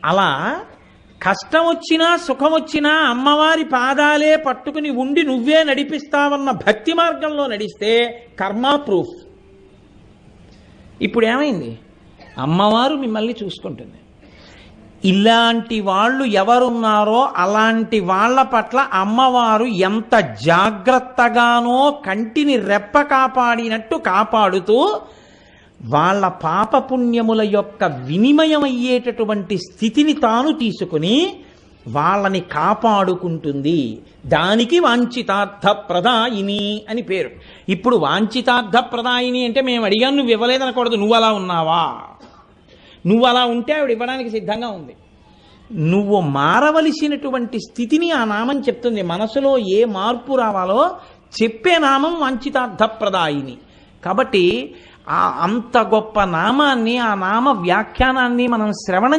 అలా కష్టం వచ్చినా సుఖం వచ్చినా అమ్మవారి పాదాలే పట్టుకుని ఉండి నువ్వే నడిపిస్తావన్న భక్తి మార్గంలో నడిస్తే కర్మ ప్రూఫ్. ఇప్పుడు ఏమైంది? అమ్మవారు మిమ్మల్ని చూసుకుంటుంది. ఇలాంటి వాళ్ళు ఎవరున్నారో అలాంటి వాళ్ళ పట్ల అమ్మవారు ఎంత జాగ్రత్తగానో కంటిని రెప్ప కాపాడినట్టు కాపాడుతూ వాళ్ళ పాపపుణ్యముల యొక్క వినిమయమయ్యేటటువంటి స్థితిని తాను తీసుకుని వాళ్ళని కాపాడుకుంటుంది. దానికి వాంఛితార్థప్రదాయిని అని పేరు. ఇప్పుడు వాంఛితార్థప్రదాయిని అంటే మేము అడిగాను నువ్వు ఇవ్వలేదనకూడదు, నువ్వు అలా ఉన్నావా, నువ్వు అలా ఉంటే ఆవిడ ఇవ్వడానికి సిద్ధంగా ఉంది. నువ్వు మారవలసినటువంటి స్థితిని ఆ నామం చెప్తుంది. మనసులో ఏ మార్పు రావాలో చెప్పే నామం వాంఛితార్థప్రదాయిని. కాబట్టి అంత గొప్ప నామాన్ని, ఆ నామ వ్యాఖ్యానాన్ని మనం శ్రవణం